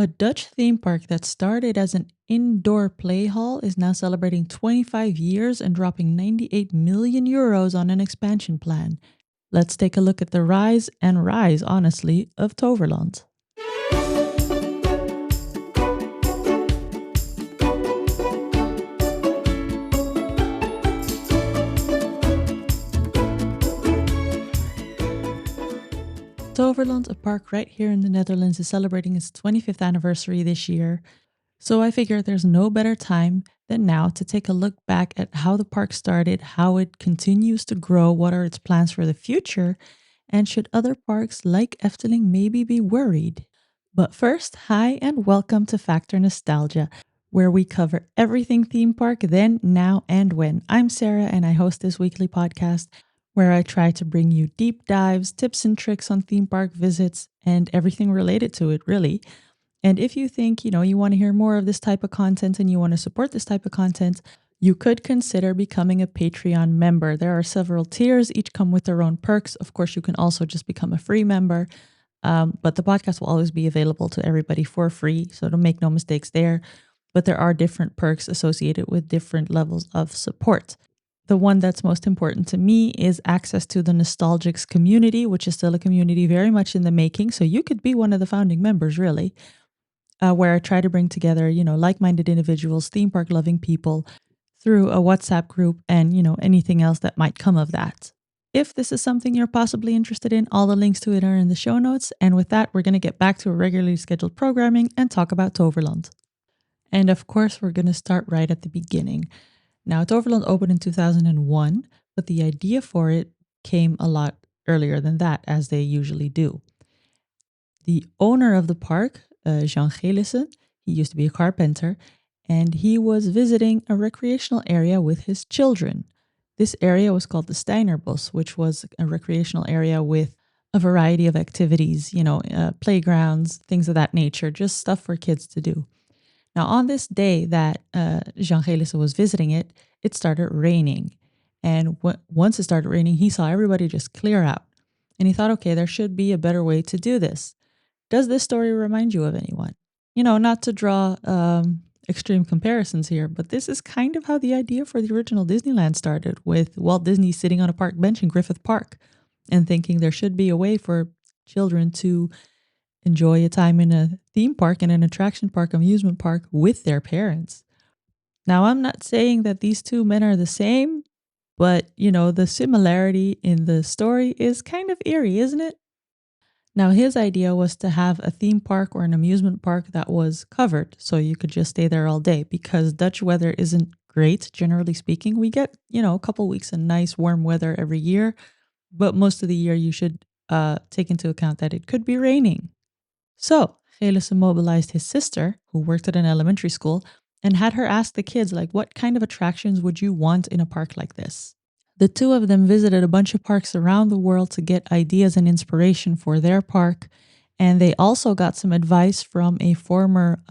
A Dutch theme park that started as an indoor play hall is now celebrating 25 years and dropping 98 million euros on an expansion plan. Let's take a look at the rise, honestly, of Toverland. Toverland, a park right here in the Netherlands, is celebrating its 25th anniversary this year. So I figure there's no better time than now to take a look back at how the park started, how it continues to grow, what are its plans for the future, and should other parks like Efteling maybe be worried? But first, hi and welcome to Factor Nostalgia, where we cover everything theme park then, now, and when. I'm Sarah and I host this weekly podcast where I try to bring you deep dives, tips and tricks on theme park visits, and everything related to it, really. And if you think, you want to hear more of this type of content and you want to support this type of content, you could consider becoming a Patreon member. There are several tiers, each come with their own perks. Of course, you can also just become a free member. But the podcast will always be available to everybody for free. So don't make no mistakes there. But there are different perks associated with different levels of support. The one that's most important to me is access to the Nostalgics community, which is still a community very much in the making. So you could be one of the founding members, really, where I try to bring together, like-minded individuals, theme park loving people through a WhatsApp group and, anything else that might come of that. If this is something you're possibly interested in, all the links to it are in the show notes. And with that, we're going to get back to a regularly scheduled programming and talk about Toverland. And of course, we're going to start right at the beginning. Now, Toverland opened in 2001, but the idea for it came a lot earlier than that, as they usually do. The owner of the park, Jean Gelissen, he used to be a carpenter, and he was visiting a recreational area with his children. This area was called the Steinerbos, which was a recreational area with a variety of activities, playgrounds, things of that nature, just stuff for kids to do. Now, on this day that Jean Gelissen was visiting it, it started raining. And once it started raining, he saw everybody just clear out. And he thought, okay, there should be a better way to do this. Does this story remind you of anyone? Not to draw extreme comparisons here, but this is kind of how the idea for the original Disneyland started, with Walt Disney sitting on a park bench in Griffith Park and thinking there should be a way for children to enjoy a time in a theme park and an attraction park, amusement park with their parents. Now, I'm not saying that these two men are the same, but, the similarity in the story is kind of eerie, isn't it? Now, his idea was to have a theme park or an amusement park that was covered, so you could just stay there all day, because Dutch weather isn't great, generally speaking. We get, a couple weeks of nice warm weather every year, but most of the year you should take into account that it could be raining. So, Gelissen mobilized his sister, who worked at an elementary school, and had her ask the kids, what kind of attractions would you want in a park like this? The two of them visited a bunch of parks around the world to get ideas and inspiration for their park. And they also got some advice from a former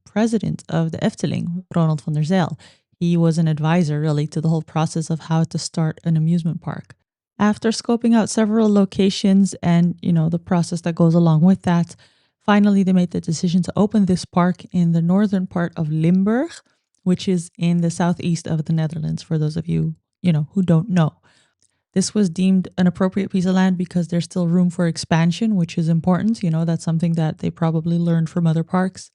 president of the Efteling, Ronald van der Zijl. He was an advisor, really, to the whole process of how to start an amusement park. After scoping out several locations and, the process that goes along with that, finally they made the decision to open this park in the northern part of Limburg, which is in the southeast of the Netherlands, for those of you who don't know. This was deemed an appropriate piece of land because there's still room for expansion, which is important. That's something that they probably learned from other parks.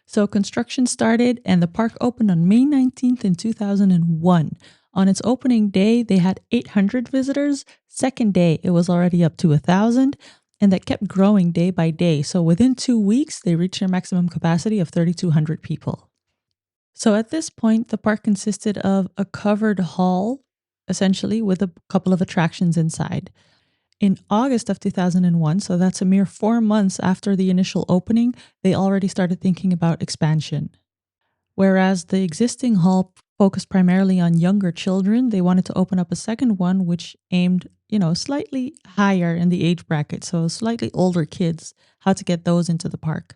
So construction started and the park opened on May 19th in 2001. On its opening day, they had 800 visitors. Second day, it was already up to 1,000, and that kept growing day by day. So within 2 weeks, they reached their maximum capacity of 3,200 people. So at this point, the park consisted of a covered hall, essentially, with a couple of attractions inside. In August of 2001, so that's a mere 4 months after the initial opening, they already started thinking about expansion. Whereas the existing hall focused primarily on younger children, they wanted to open up a second one which aimed, slightly higher in the age bracket, so slightly older kids, how to get those into the park.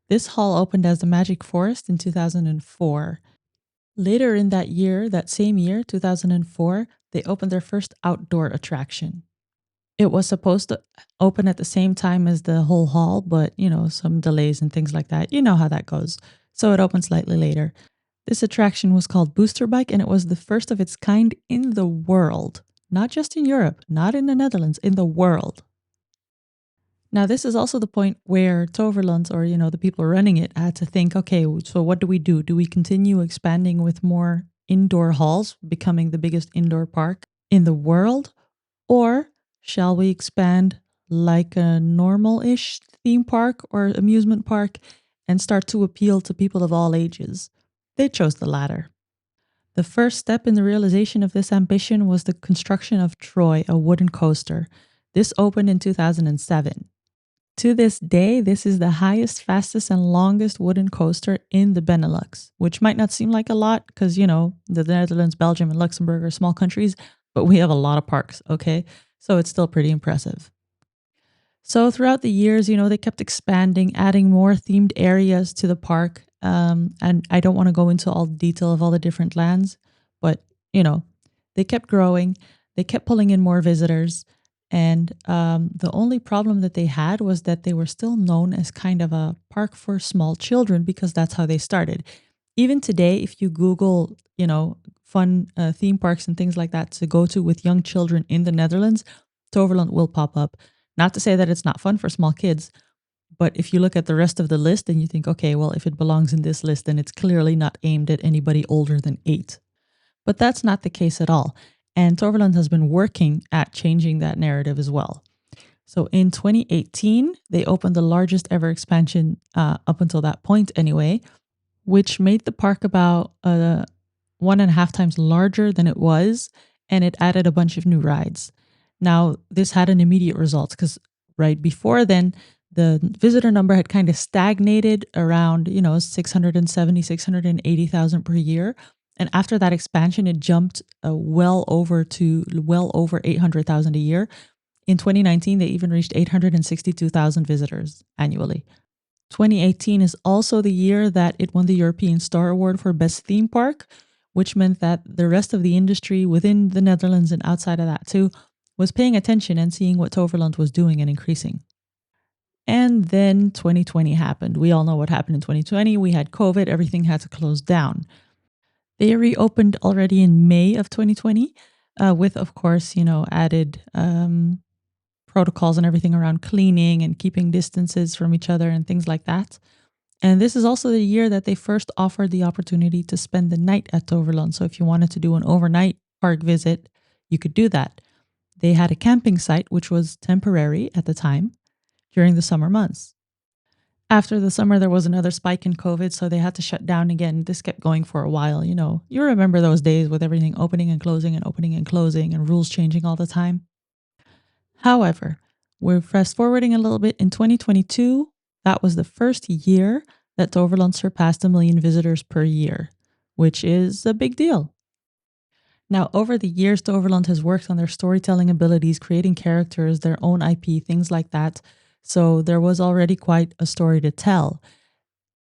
This hall opened as the Magic Forest in 2004. Later in that same year, 2004, they opened their first outdoor attraction. It was supposed to open at the same time as the whole hall, but, some delays and things like that. You know how that goes. So it opened slightly later. This attraction was called Booster Bike, and it was the first of its kind in the world, not just in Europe, not in the Netherlands, in the world. Now, this is also the point where Toverland or, the people running it had to think, okay, so what do we do? Do we continue expanding with more indoor halls, becoming the biggest indoor park in the world? Or shall we expand like a normal ish theme park or amusement park and start to appeal to people of all ages? They chose the latter. The first step in the realization of this ambition was the construction of Troy, a wooden coaster. This opened in 2007. To this day, this is the highest, fastest, and longest wooden coaster in the Benelux, which might not seem like a lot because, the Netherlands, Belgium, and Luxembourg are small countries, but we have a lot of parks, okay? So it's still pretty impressive. So throughout the years, they kept expanding, adding more themed areas to the park. And I don't want to go into all the detail of all the different lands, but you know, they kept growing. They kept pulling in more visitors. And the only problem that they had was that they were still known as kind of a park for small children because that's how they started. Even today, if you Google, fun theme parks and things like that to go to with young children in the Netherlands, Toverland will pop up. Not to say that it's not fun for small kids, but if you look at the rest of the list and you think, okay, well, if it belongs in this list, then it's clearly not aimed at anybody older than 8. But that's not the case at all. And Toverland has been working at changing that narrative as well. So in 2018, they opened the largest ever expansion up until that point, anyway, which made the park about 1.5 times larger than it was, and it added a bunch of new rides. Now, this had an immediate result because right before then, the visitor number had kind of stagnated around, 670, 680,000 per year. And after that expansion, it jumped well over 800,000 a year. In 2019, they even reached 862,000 visitors annually. 2018 is also the year that it won the European Star Award for Best Theme Park, which meant that the rest of the industry within the Netherlands and outside of that too was paying attention and seeing what Toverland was doing and increasing. And then 2020 happened. We all know what happened in 2020. We had COVID, everything had to close down. They reopened already in May of 2020 with, of course, added protocols and everything around cleaning and keeping distances from each other and things like that. And this is also the year that they first offered the opportunity to spend the night at Toverland. So if you wanted to do an overnight park visit, you could do that. They had a camping site, which was temporary at the time during the summer months. After the summer, there was another spike in COVID, so they had to shut down again. This kept going for a while. You remember those days with everything opening and closing and opening and closing and rules changing all the time. However, we're fast forwarding a little bit. In 2022, that was the first year that Toverland surpassed 1 million visitors per year, which is a big deal. Now, over the years, Toverland has worked on their storytelling abilities, creating characters, their own IP, things like that. So there was already quite a story to tell.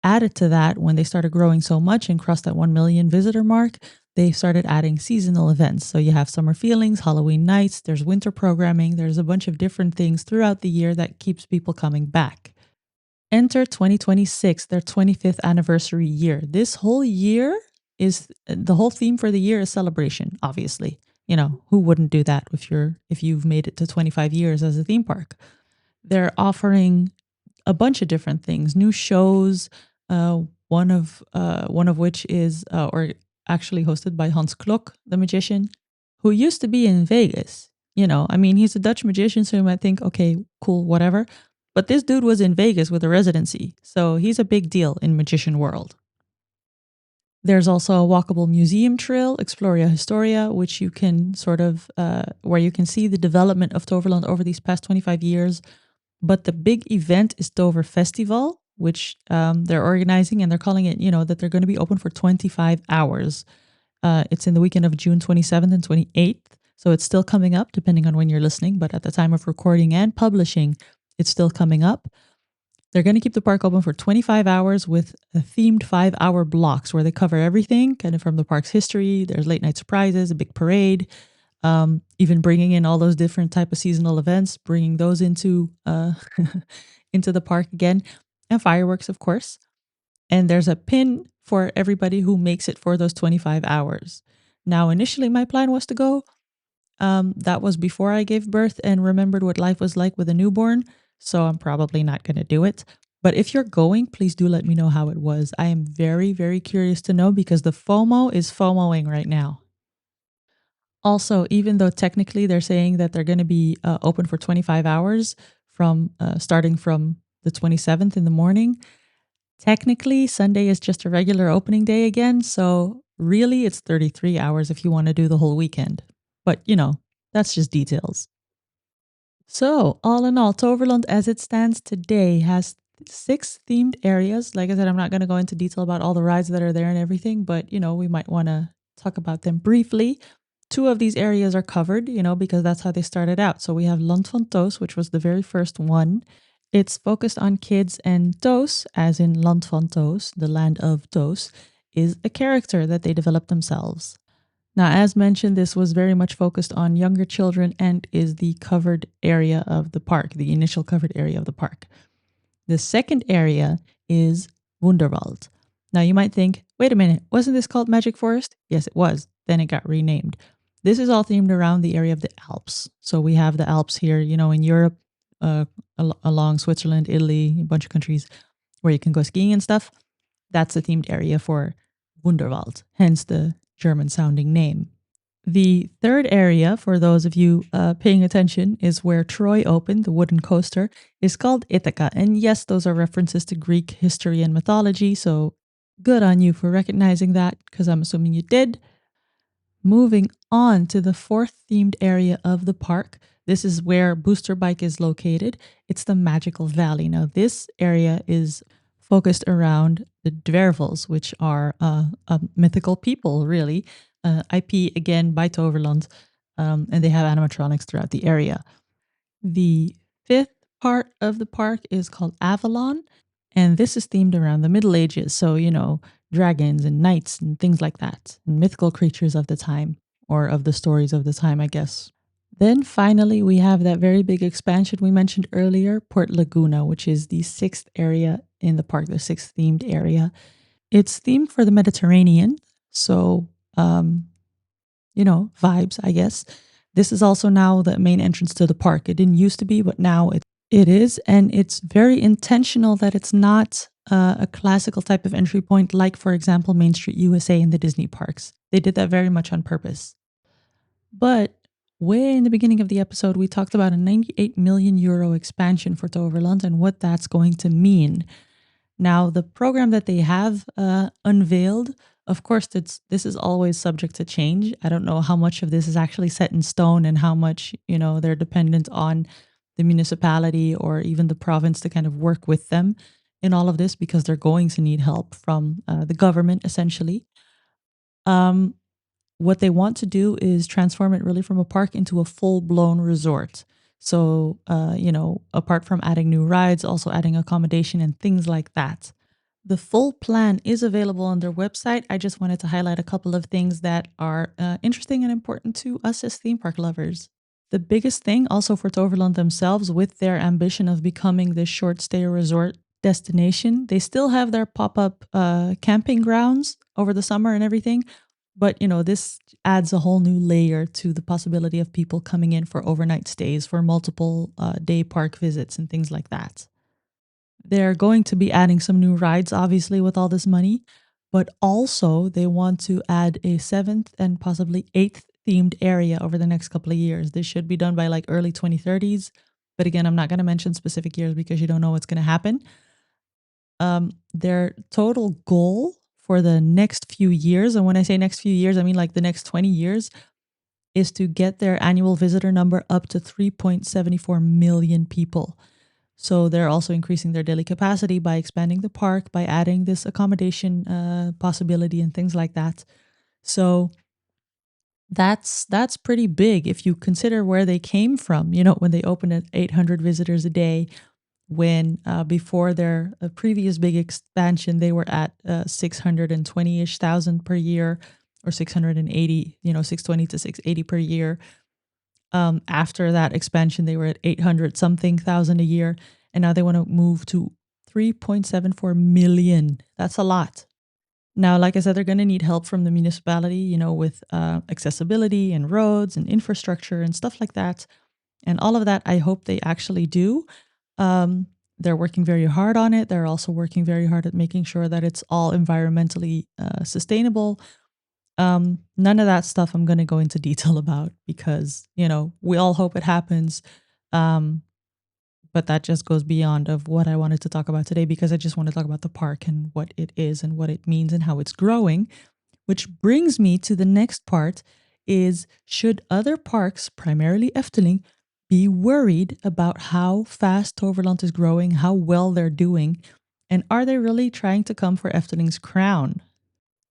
Added to that, when they started growing so much and crossed that 1 million visitor mark, they started adding seasonal events. So you have summer feelings, Halloween nights, there's winter programming, there's a bunch of different things throughout the year that keeps people coming back. Enter 2026, their 25th anniversary year. This whole year is the whole theme for the year is celebration, obviously. Who wouldn't do that if you've made it to 25 years as a theme park? They're offering a bunch of different things, new shows, one of which is or actually hosted by Hans Klok, the magician, who used to be in Vegas. He's a Dutch magician, so you might think, okay, cool, whatever. But this dude was in Vegas with a residency, so he's a big deal in magician world. There's also a walkable museum trail, Exploria Historia, which you can where you can see the development of Toverland over these past 25 years. But the big event is Tover Festival, which they're organizing, and they're calling it, that they're going to be open for 25 hours. It's in the weekend of June 27th and 28th. So it's still coming up, depending on when you're listening. But at the time of recording and publishing, it's still coming up. They're going to keep the park open for 25 hours with a themed 5-hour blocks where they cover everything, kind of from the park's history. There's late night surprises, a big parade. Even bringing in all those different type of seasonal events, bringing those into into the park again, and fireworks, of course. And there's a pin for everybody who makes it for those 25 hours. Now, initially, my plan was to go. That was before I gave birth and remembered what life was like with a newborn. So I'm probably not going to do it. But if you're going, please do let me know how it was. I am very, very curious to know because the FOMO is FOMOing right now. Also, even though technically they're saying that they're going to be open for 25 hours from starting from the 27th in the morning, technically Sunday is just a regular opening day again. So really, it's 33 hours if you want to do the whole weekend. But, that's just details. So, all in all, Toverland as it stands today has six themed areas. Like I said, I'm not going to go into detail about all the rides that are there and everything, but we might want to talk about them briefly. Two of these areas are covered, because that's how they started out. So we have Land van Toos, which was the very first one. It's focused on kids, and Toos, as in Land van Toos, the land of Toos, is a character that they developed themselves. Now, as mentioned, this was very much focused on younger children and is the covered area of the park, the initial covered area of the park. The second area is Wunderwald. Now, you might think, wait a minute, wasn't this called Magic Forest? Yes, it was. Then it got renamed. This is all themed around the area of the Alps. So we have the Alps here, in Europe, uh, along Switzerland, Italy, a bunch of countries where you can go skiing and stuff. That's the themed area for Wunderwald, hence the German sounding name. The third area, for those of you paying attention, is where Troy opened, the wooden coaster, is called Ithaca. And yes, those are references to Greek history and mythology, so good on you for recognizing that, because I'm assuming you did. Moving on to the fourth themed area of the park. This is where Booster Bike is located. It's the Magical Valley. Now, this area is focused around the Dwervels, which are a mythical people, really. IP again by Toverland, and they have animatronics throughout the area. The fifth part of the park is called Avalon, and this is themed around the Middle Ages. So, dragons and knights and things like that, and mythical creatures of the time, or of the stories of the time, I guess. Then finally, we have that very big expansion we mentioned earlier, Port Laguna, which is the sixth area in the park, the sixth themed area. It's themed for the Mediterranean. So, vibes, I guess. This is also now the main entrance to the park. It didn't used to be, but now it is. And it's very intentional that it's not a classical type of entry point, like, for example, Main Street USA in the Disney parks. They did that very much on purpose. But way in the beginning of the episode, we talked about a 98 million euro expansion for Toverland and what that's going to mean. Now, the program that they have unveiled, of course, this is always subject to change. I don't know how much of this is actually set in stone and how much, they're dependent on the municipality or even the province to kind of work with them in all of this, because they're going to need help from the government, essentially. Um, what they want to do is transform it really from a park into a full-blown resort. So, apart from adding new rides, also adding accommodation and things like that. The full plan is available on their website. I just wanted to highlight a couple of things that are interesting and important to us as theme park lovers. The biggest thing also for Toverland themselves, with their ambition of becoming this short stay resort destination, they still have their pop-up camping grounds over the summer and everything. But, this adds a whole new layer to the possibility of people coming in for overnight stays, for multiple day park visits and things like that. They're going to be adding some new rides, obviously, with all this money, but also they want to add a seventh and possibly eighth themed area over the next couple of years. This should be done by like early 2030s. But again, I'm not going to mention specific years because you don't know what's going to happen. Their total goal for the next few years, and when I say next few years, I mean like the next 20 years, is to get their annual visitor number up to 3.74 million people. So they're also increasing their daily capacity by expanding the park, by adding this accommodation possibility and things like that. So that's pretty big if you consider where they came from. When they opened at 800 visitors a day, when before their previous big expansion, they were at 620-ish thousand per year. or 680, 620 to 680 per year. After that expansion, they were at 800 something thousand a year. And now they want to move to 3.74 million. That's a lot. Now, like I said, they're going to need help from the municipality, with accessibility and roads and infrastructure and stuff like that. And all of that, I hope they actually do. Um, they're working very hard on it. They're also working very hard at making sure that it's all environmentally sustainable. None of that stuff I'm going to go into detail about because, we all hope it happens. Um, but that just goes beyond of what I wanted to talk about today because I just want to talk about the park and what it is and what it means and how it's growing, which brings me to the next part is should other parks, primarily Efteling, be worried about how fast Toverland is growing, how well they're doing, and are they really trying to come for Efteling's crown?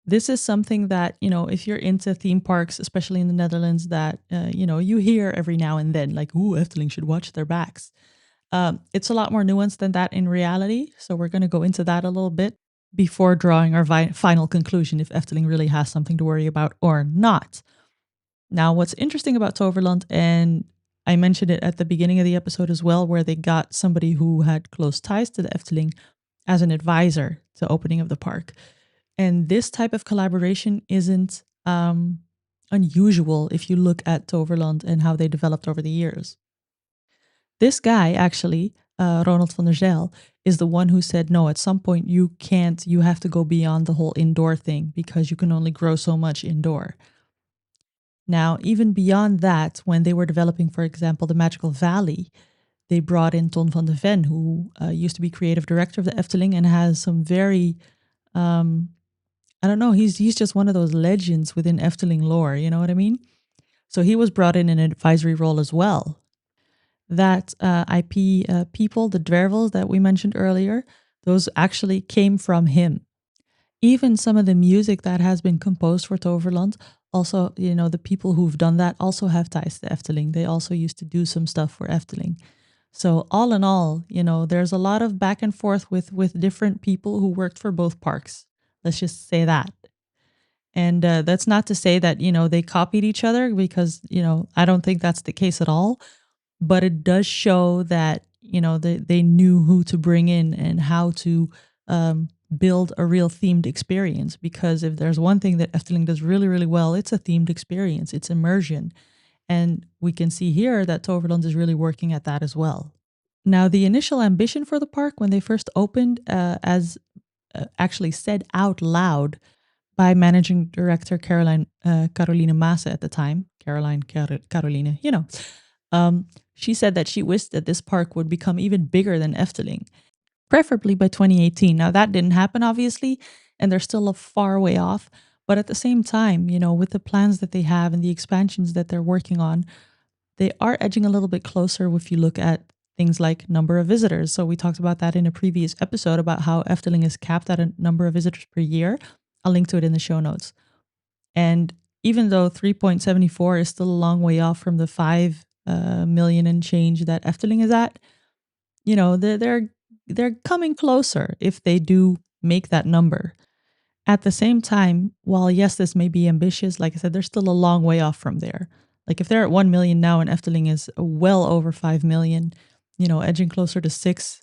This is something that, if you're into theme parks, especially in the Netherlands, that, you hear every now and then, like, ooh, Efteling should watch their backs. It's a lot more nuanced than that in reality. So we're going to go into that a little bit before drawing our final conclusion if Efteling really has something to worry about or not. Now, what's interesting about Toverland, and I mentioned it at the beginning of the episode as well, where they got somebody who had close ties to the Efteling as an advisor to opening of the park. And this type of collaboration isn't unusual if you look at Toverland and how they developed over the years. This guy, actually, Ronald van der Zijl, is the one who said, no, at some point you have to go beyond the whole indoor thing because you can only grow so much indoor. Now, even beyond that, when they were developing, for example, the Magical Valley, they brought in Ton van de Ven, who used to be creative director of the Efteling and has some very, I don't know, he's just one of those legends within Efteling lore, you know what I mean? So he was brought in an advisory role as well. That IP people, the Dwervels that we mentioned earlier, those actually came from him. Even some of the music that has been composed for Toverland, also, the people who've done that also have ties to Efteling. They also used to do some stuff for Efteling. So all in all, there's a lot of back and forth with different people who worked for both parks. Let's just say that. And that's not to say that, they copied each other because, I don't think that's the case at all. But it does show that, they knew who to bring in and how to build a real themed experience. Because if there's one thing that Efteling does really, really well, it's a themed experience, it's immersion. And we can see here that Toverland is really working at that as well. Now, the initial ambition for the park when they first opened, as actually said out loud by managing director Caroline Maase at the time, Caroline, she said that she wished that this park would become even bigger than Efteling, preferably by 2018. Now, that didn't happen, obviously, and they're still a far way off. But at the same time, with the plans that they have and the expansions that they're working on, they are edging a little bit closer if you look at things like number of visitors. So we talked about that in a previous episode about how Efteling is capped at a number of visitors per year. I'll link to it in the show notes. And even though 3.74 is still a long way off from the 5 million and change that Efteling is at, they're coming closer if they do make that number. At the same time, while yes, this may be ambitious, like I said, they're still a long way off from there. Like if they're at 1 million now and Efteling is well over 5 million, edging closer to 6,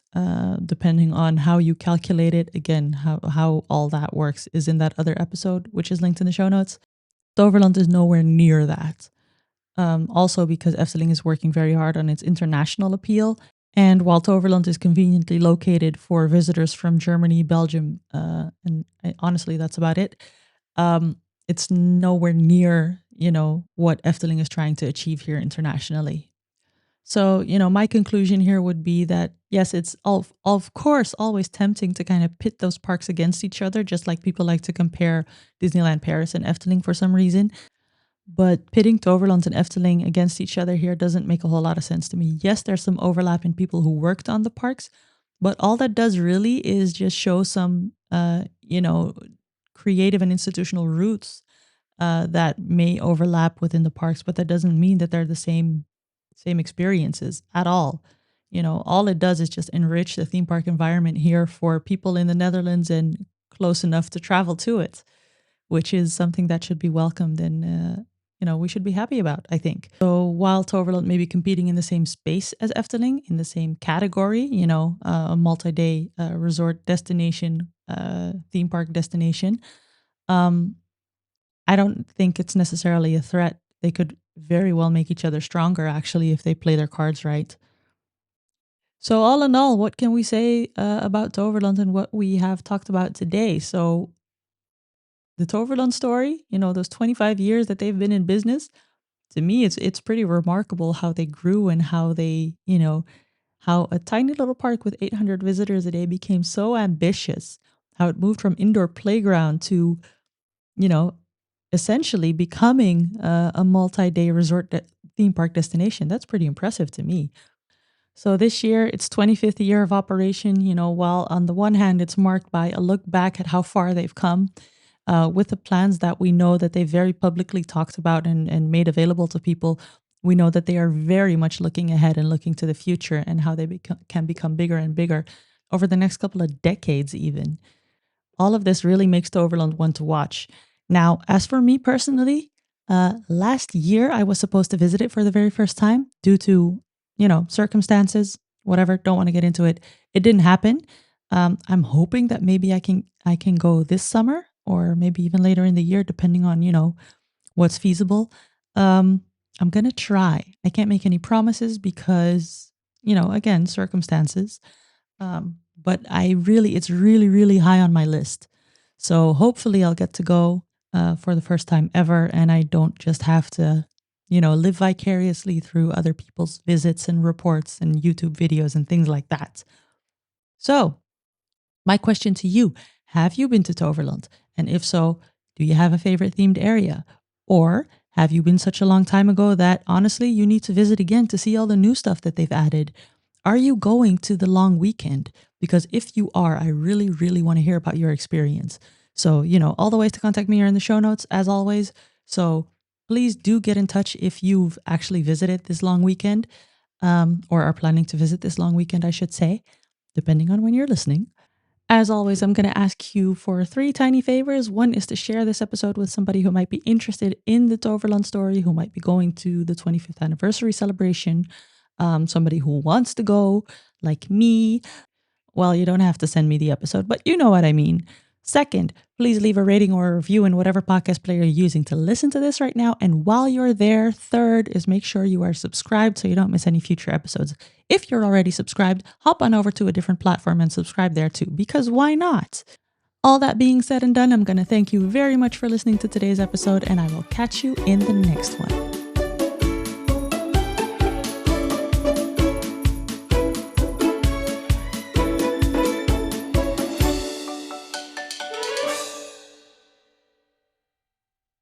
depending on how you calculate it. Again, how all that works is in that other episode, which is linked in the show notes. Toverland is nowhere near that. Also because Efteling is working very hard on its international appeal. And while Toverland is conveniently located for visitors from Germany, Belgium, and honestly, that's about it, it's nowhere near, what Efteling is trying to achieve here internationally. So, my conclusion here would be that, yes, it's of course always tempting to kind of pit those parks against each other, just like people like to compare Disneyland Paris and Efteling for some reason. But pitting Toverland and Efteling against each other here doesn't make a whole lot of sense to me. Yes, there's some overlap in people who worked on the parks, but all that does really is just show some, creative and institutional roots that may overlap within the parks, but that doesn't mean that they're the same experiences at all. All it does is just enrich the theme park environment here for people in the Netherlands and close enough to travel to it. which is something that should be welcomed and, we should be happy about, I think. So while Toverland may be competing in the same space as Efteling, in the same category, a multi-day resort destination, theme park destination, um, I don't think it's necessarily a threat. They could very well make each other stronger, actually, if they play their cards right. So, all in all, what can we say about Toverland and what we have talked about today? So, the Toverland story, those 25 years that they've been in business, to me, it's pretty remarkable how they grew and how they, how a tiny little park with 800 visitors a day became so ambitious, how it moved from indoor playground to, you know, essentially becoming a multi-day theme park destination. That's pretty impressive to me. So this year, it's 25th year of operation, while on the one hand, it's marked by a look back at how far they've come with the plans that we know that they very publicly talked about and made available to people. We know that they are very much looking ahead and looking to the future and how they can become bigger and bigger over the next couple of decades even. All of this really makes Toverland one to watch. Now, as for me personally, last year I was supposed to visit it for the very first time due to, circumstances, whatever. Don't want to get into it. It didn't happen. I'm hoping that maybe I can go this summer or maybe even later in the year, depending on what's feasible. Um, I'm gonna try. I can't make any promises because again, circumstances. But it's really, really high on my list. So hopefully I'll get to go for the first time ever, and I don't just have to, live vicariously through other people's visits and reports and YouTube videos and things like that. So, my question to you, have you been to Toverland? And if so, do you have a favorite themed area? Or have you been such a long time ago that honestly you need to visit again to see all the new stuff that they've added? Are you going to the long weekend? Because if you are, I really, really want to hear about your experience. So, all the ways to contact me are in the show notes, as always. So please do get in touch if you've actually visited this long weekend, or are planning to visit this long weekend, I should say, depending on when you're listening. As always, I'm going to ask you for three tiny favors. One is to share this episode with somebody who might be interested in the Toverland story, who might be going to the 25th anniversary celebration, somebody who wants to go, like me. Well, you don't have to send me the episode, but you know what I mean. Second, please leave a rating or a review in whatever podcast player you're using to listen to this right now. And while you're there, third is make sure you are subscribed so you don't miss any future episodes. If you're already subscribed, hop on over to a different platform and subscribe there too, because why not? All that being said and done, I'm going to thank you very much for listening to today's episode, and I will catch you in the next one.